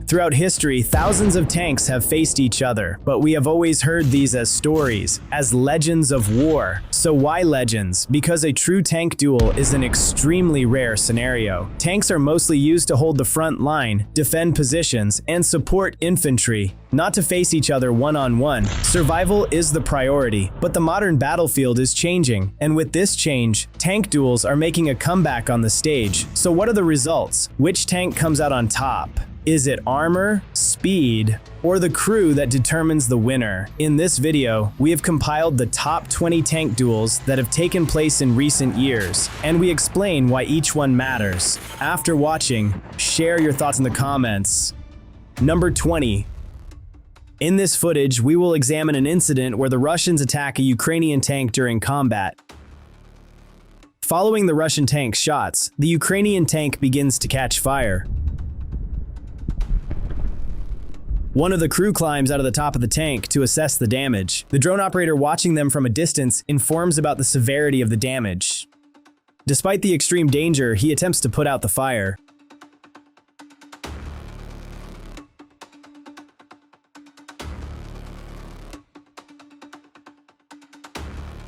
Throughout history, thousands of tanks have faced each other, but we have always heard these as stories, as legends of war. So why legends? Because a true tank duel is an extremely rare scenario. Tanks are mostly used to hold the front line, defend positions, and support infantry, not to face each other one-on-one. Survival is the priority, but the modern battlefield is changing, and with this change, tank duels are making a comeback on the stage. So what are the results? Which tank comes out on top? Is it armor, speed, or the crew that determines the winner? In this video, we have compiled the top 20 tank duels that have taken place in recent years, and we explain why each one matters. After watching, share your thoughts in the comments. Number 20. In this footage, we will examine an incident where the Russians attack a Ukrainian tank during combat. Following the Russian tank's shots, the Ukrainian tank begins to catch fire. One of the crew climbs out of the top of the tank to assess the damage. The drone operator watching them from a distance informs about the severity of the damage. Despite the extreme danger, he attempts to put out the fire.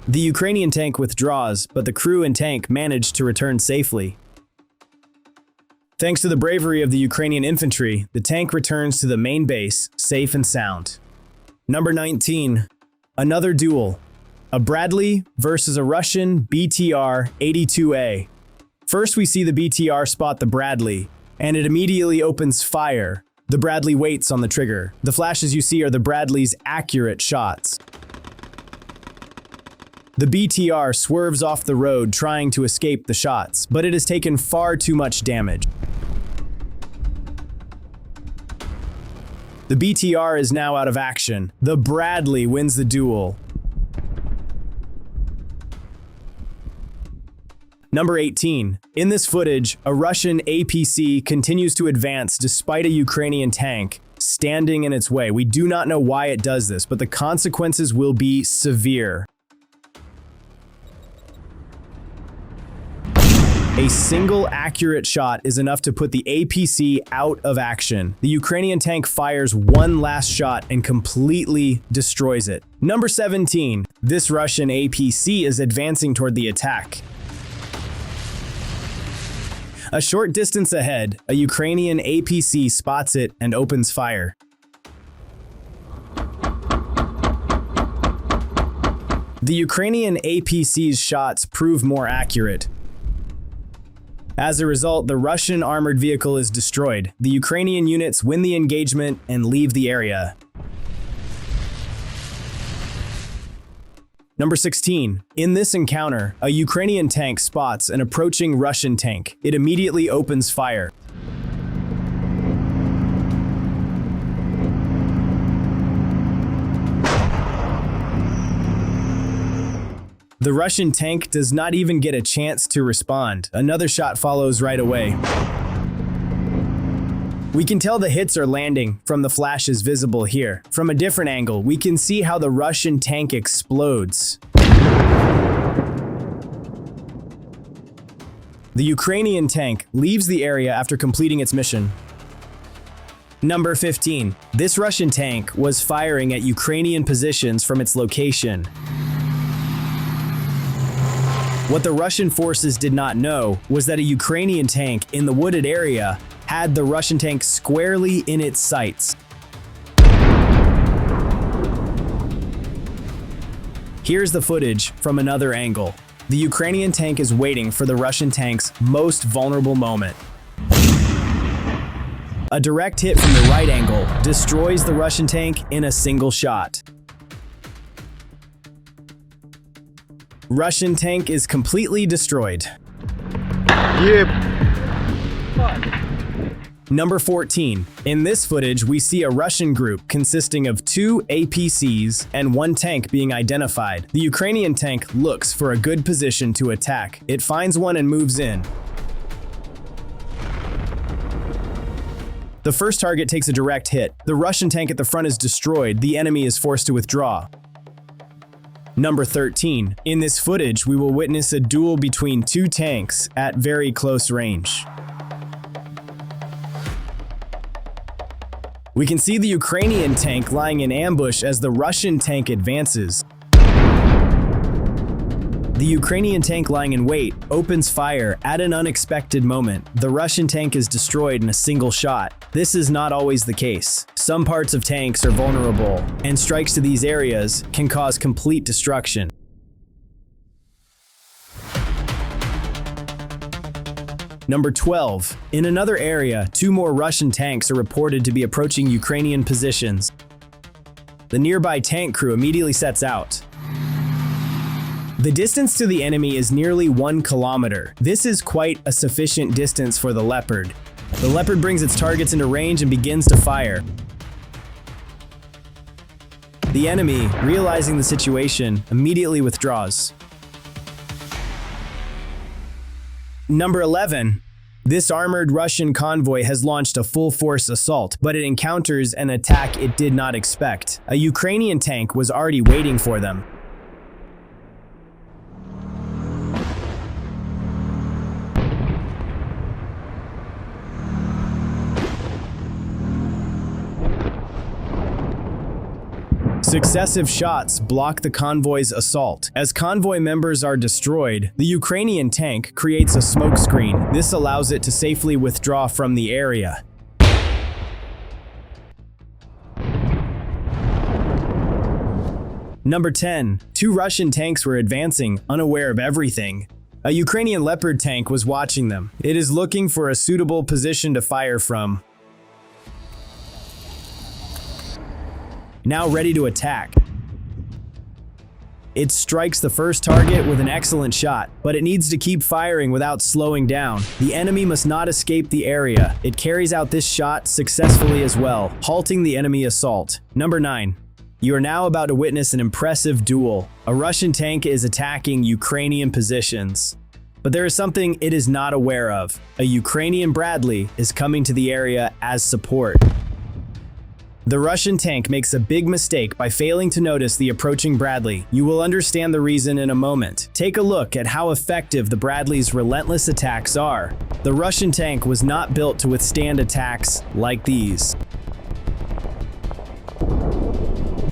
The Ukrainian tank withdraws, but the crew and tank manage to return safely. Thanks to the bravery of the Ukrainian infantry, the tank returns to the main base, safe and sound. Number 19. Another duel. A Bradley versus a Russian BTR-82A. First we see the BTR spot the Bradley, and it immediately opens fire. The Bradley waits on the trigger. The flashes you see are the Bradley's accurate shots. The BTR swerves off the road trying to escape the shots, but it has taken far too much damage. The BTR is now out of action. The Bradley wins the duel. Number 18. In this footage, a Russian APC continues to advance despite a Ukrainian tank standing in its way. We do not know why it does this, but the consequences will be severe. A single accurate shot is enough to put the APC out of action. The Ukrainian tank fires one last shot and completely destroys it. Number 17. This Russian APC is advancing toward the attack. A short distance ahead, a Ukrainian APC spots it and opens fire. The Ukrainian APC's shots prove more accurate. As a result, the Russian armored vehicle is destroyed. The Ukrainian units win the engagement and leave the area. Number 16. In this encounter, a Ukrainian tank spots an approaching Russian tank. It immediately opens fire. The Russian tank does not even get a chance to respond. Another shot follows right away. We can tell the hits are landing from the flashes visible here. From a different angle, we can see how the Russian tank explodes. The Ukrainian tank leaves the area after completing its mission. Number 15. This Russian tank was firing at Ukrainian positions from its location. What the Russian forces did not know was that a Ukrainian tank in the wooded area had the Russian tank squarely in its sights. Here's the footage from another angle. The Ukrainian tank is waiting for the Russian tank's most vulnerable moment. A direct hit from the right angle destroys the Russian tank in a single shot. Russian tank is completely destroyed. Yep. Number 14. In this footage, we see a Russian group consisting of 2 APCs and 1 tank being identified. The Ukrainian tank looks for a good position to attack. It finds one and moves in. The first target takes a direct hit. The Russian tank at the front is destroyed. The enemy is forced to withdraw. Number 13. In this footage, we will witness a duel between 2 tanks at very close range. We can see the Ukrainian tank lying in ambush as the Russian tank advances. The Ukrainian tank lying in wait opens fire at an unexpected moment. The Russian tank is destroyed in a single shot. This is not always the case. Some parts of tanks are vulnerable, and strikes to these areas can cause complete destruction. Number 12. In another area, 2 more Russian tanks are reported to be approaching Ukrainian positions. The nearby tank crew immediately sets out. The distance to the enemy is nearly 1 kilometer. This is quite a sufficient distance for the Leopard. The Leopard brings its targets into range and begins to fire. The enemy, realizing the situation, immediately withdraws. Number 11. This armored Russian convoy has launched a full-force assault, but it encounters an attack it did not expect. A Ukrainian tank was already waiting for them. Successive shots block the convoy's assault. As convoy members are destroyed, the Ukrainian tank creates a smoke screen. This allows it to safely withdraw from the area. Number 10. 2 Russian tanks were advancing, unaware of everything. A Ukrainian Leopard tank was watching them. It is looking for a suitable position to fire from. Now ready to attack. It strikes the first target with an excellent shot, but it needs to keep firing without slowing down. The enemy must not escape the area. It carries out this shot successfully as well, halting the enemy assault. Number 9. You are now about to witness an impressive duel. A Russian tank is attacking Ukrainian positions. But there is something it is not aware of. A Ukrainian Bradley is coming to the area as support. The Russian tank makes a big mistake by failing to notice the approaching Bradley. You will understand the reason in a moment. Take a look at how effective the Bradley's relentless attacks are. The Russian tank was not built to withstand attacks like these.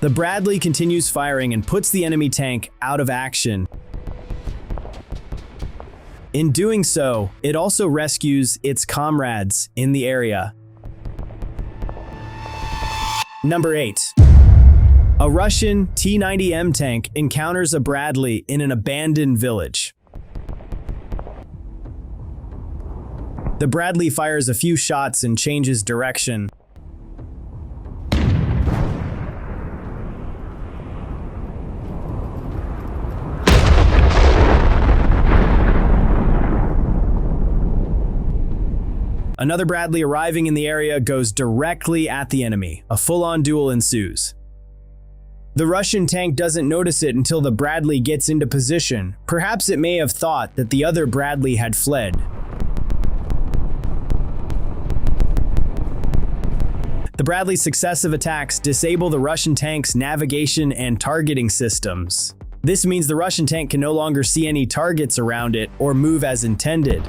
The Bradley continues firing and puts the enemy tank out of action. In doing so, it also rescues its comrades in the area. Number 8. A Russian T-90M tank encounters a Bradley in an abandoned village. The Bradley fires a few shots and changes direction. Another Bradley arriving in the area goes directly at the enemy. A full-on duel ensues. The Russian tank doesn't notice it until the Bradley gets into position. Perhaps it may have thought that the other Bradley had fled. The Bradley's successive attacks disable the Russian tank's navigation and targeting systems. This means the Russian tank can no longer see any targets around it or move as intended.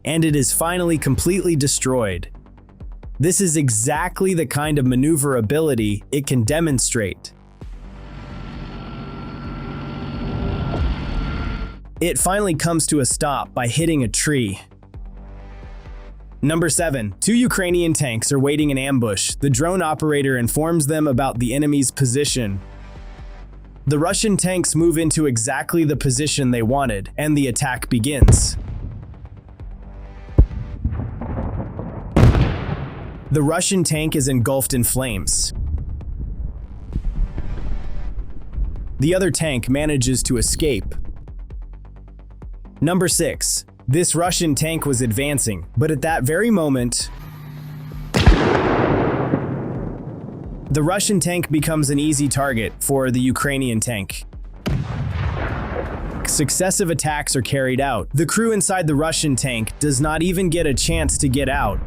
And it is finally completely destroyed. This is exactly the kind of maneuverability it can demonstrate. It finally comes to a stop by hitting a tree. Number 7. 2 Ukrainian tanks are waiting in ambush. The drone operator informs them about the enemy's position. The Russian tanks move into exactly the position they wanted, and the attack begins. The Russian tank is engulfed in flames. The other tank manages to escape. Number 6. This Russian tank was advancing, but at that very moment, the Russian tank becomes an easy target for the Ukrainian tank. Successive attacks are carried out. The crew inside the Russian tank does not even get a chance to get out.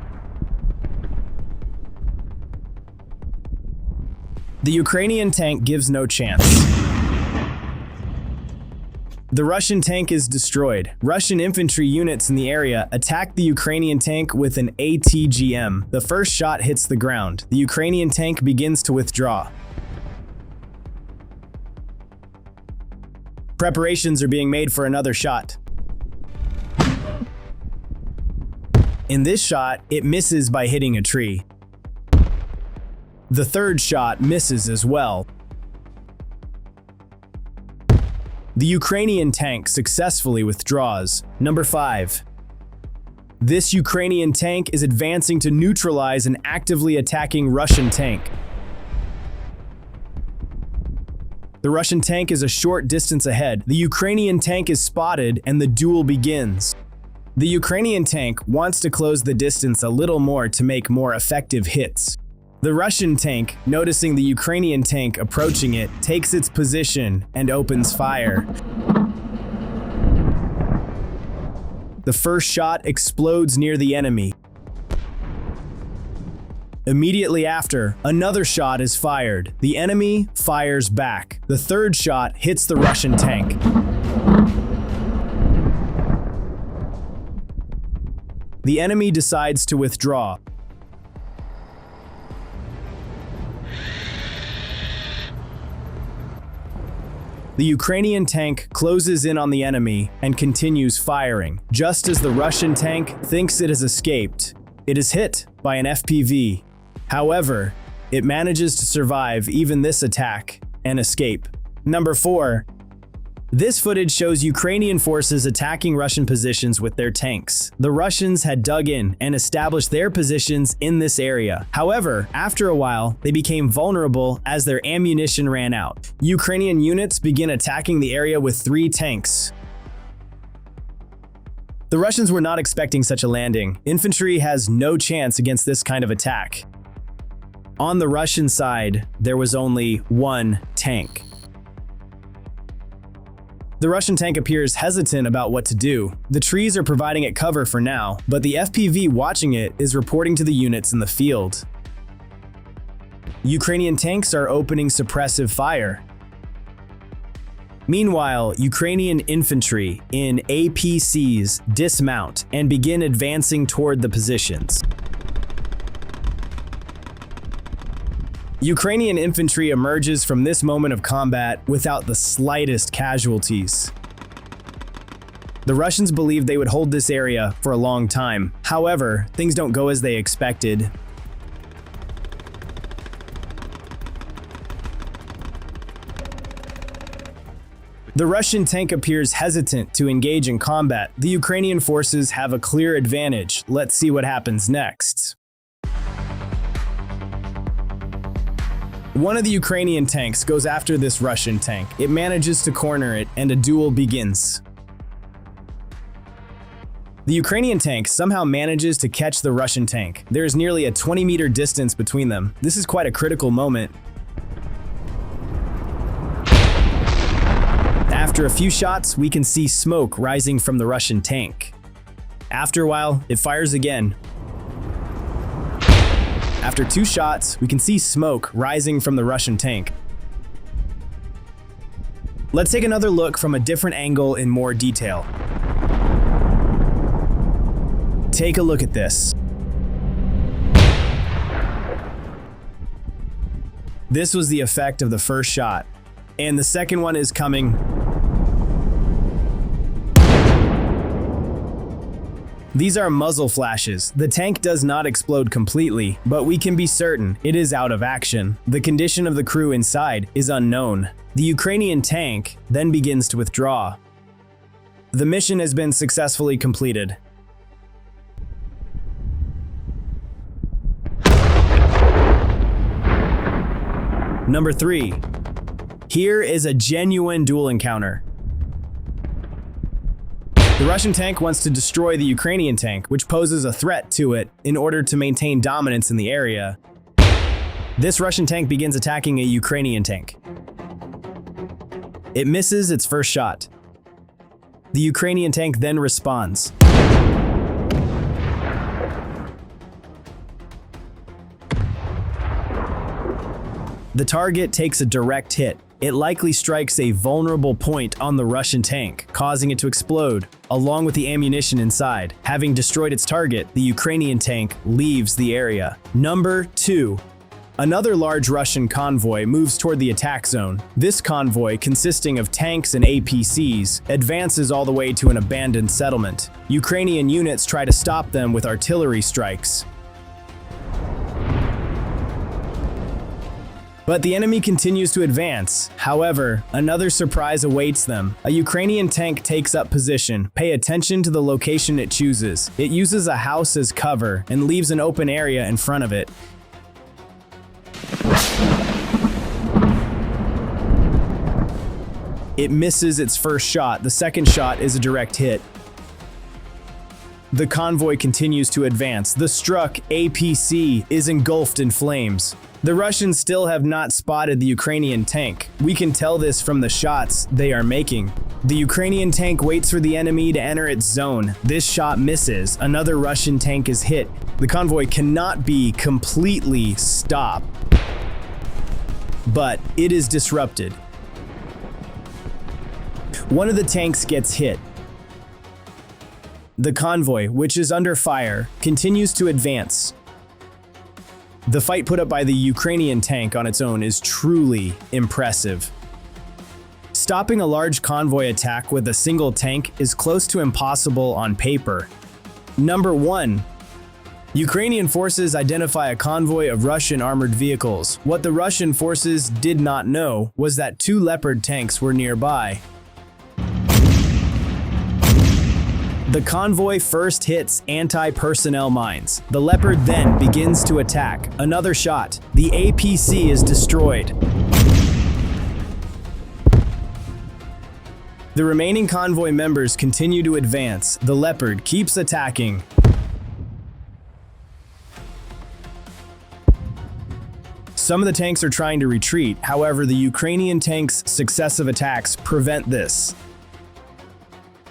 The Ukrainian tank gives no chance. The Russian tank is destroyed. Russian infantry units in the area attack the Ukrainian tank with an ATGM. The first shot hits the ground. The Ukrainian tank begins to withdraw. Preparations are being made for another shot. In this shot, it misses by hitting a tree. The third shot misses as well. The Ukrainian tank successfully withdraws. Number 5. This Ukrainian tank is advancing to neutralize an actively attacking Russian tank. The Russian tank is a short distance ahead. The Ukrainian tank is spotted and the duel begins. The Ukrainian tank wants to close the distance a little more to make more effective hits. The Russian tank, noticing the Ukrainian tank approaching it, takes its position and opens fire. The first shot explodes near the enemy. Immediately after, another shot is fired. The enemy fires back. The third shot hits the Russian tank. The enemy decides to withdraw. The Ukrainian tank closes in on the enemy and continues firing. Just as the Russian tank thinks it has escaped, it is hit by an FPV. However, it manages to survive even this attack and escape. Number 4. This footage shows Ukrainian forces attacking Russian positions with their tanks. The Russians had dug in and established their positions in this area. However, after a while, they became vulnerable as their ammunition ran out. Ukrainian units begin attacking the area with 3 tanks. The Russians were not expecting such a landing. Infantry has no chance against this kind of attack. On the Russian side, there was only 1 tank. The Russian tank appears hesitant about what to do. The trees are providing it cover for now, but the FPV watching it is reporting to the units in the field. Ukrainian tanks are opening suppressive fire. Meanwhile, Ukrainian infantry in APCs dismount and begin advancing toward the positions. Ukrainian infantry emerges from this moment of combat without the slightest casualties. The Russians believed they would hold this area for a long time. However, things don't go as they expected. The Russian tank appears hesitant to engage in combat. The Ukrainian forces have a clear advantage. Let's see what happens next. One of the Ukrainian tanks goes after this Russian tank. It manages to corner it, and a duel begins. The Ukrainian tank somehow manages to catch the Russian tank. There is nearly a 20-meter distance between them. This is quite a critical moment. After a few shots, we can see smoke rising from the Russian tank. After a while, it fires again. After 2 shots, we can see smoke rising from the Russian tank. Let's take another look from a different angle in more detail. Take a look at this. This was the effect of the first shot, and the second one is coming. These are muzzle flashes. The tank does not explode completely, but we can be certain it is out of action. The condition of the crew inside is unknown. The Ukrainian tank then begins to withdraw. The mission has been successfully completed. Number 3. Here is a genuine duel encounter. The Russian tank wants to destroy the Ukrainian tank, which poses a threat to it in order to maintain dominance in the area. This Russian tank begins attacking a Ukrainian tank. It misses its first shot. The Ukrainian tank then responds. The target takes a direct hit. It likely strikes a vulnerable point on the Russian tank, causing it to explode, along with the ammunition inside. Having destroyed its target, the Ukrainian tank leaves the area. Number 2. Another large Russian convoy moves toward the attack zone. This convoy, consisting of tanks and APCs, advances all the way to an abandoned settlement. Ukrainian units try to stop them with artillery strikes. But the enemy continues to advance. However, another surprise awaits them. A Ukrainian tank takes up position. Pay attention to the location it chooses. It uses a house as cover and leaves an open area in front of it. It misses its first shot. The second shot is a direct hit. The convoy continues to advance. The struck APC is engulfed in flames. The Russians still have not spotted the Ukrainian tank. We can tell this from the shots they are making. The Ukrainian tank waits for the enemy to enter its zone. This shot misses. Another Russian tank is hit. The convoy cannot be completely stopped, but it is disrupted. One of the tanks gets hit. The convoy, which is under fire, continues to advance. The fight put up by the Ukrainian tank on its own is truly impressive. Stopping a large convoy attack with a single tank is close to impossible on paper. Number 1. Ukrainian forces identify a convoy of Russian armored vehicles. What the Russian forces did not know was that 2 Leopard tanks were nearby. The convoy first hits anti-personnel mines. The Leopard then begins to attack. Another shot. The APC is destroyed. The remaining convoy members continue to advance. The Leopard keeps attacking. Some of the tanks are trying to retreat. However, the Ukrainian tanks' successive attacks prevent this.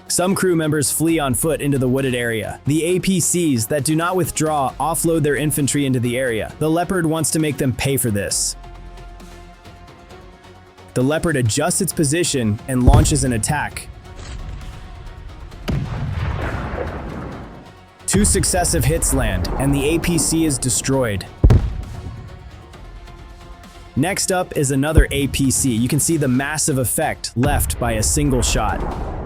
Some crew members flee on foot into the wooded area. The APCs that do not withdraw offload their infantry into the area. The Leopard wants to make them pay for this. The Leopard adjusts its position and launches an attack. 2 successive hits land, and the APC is destroyed. Next up is another APC. You can see the massive effect left by a single shot.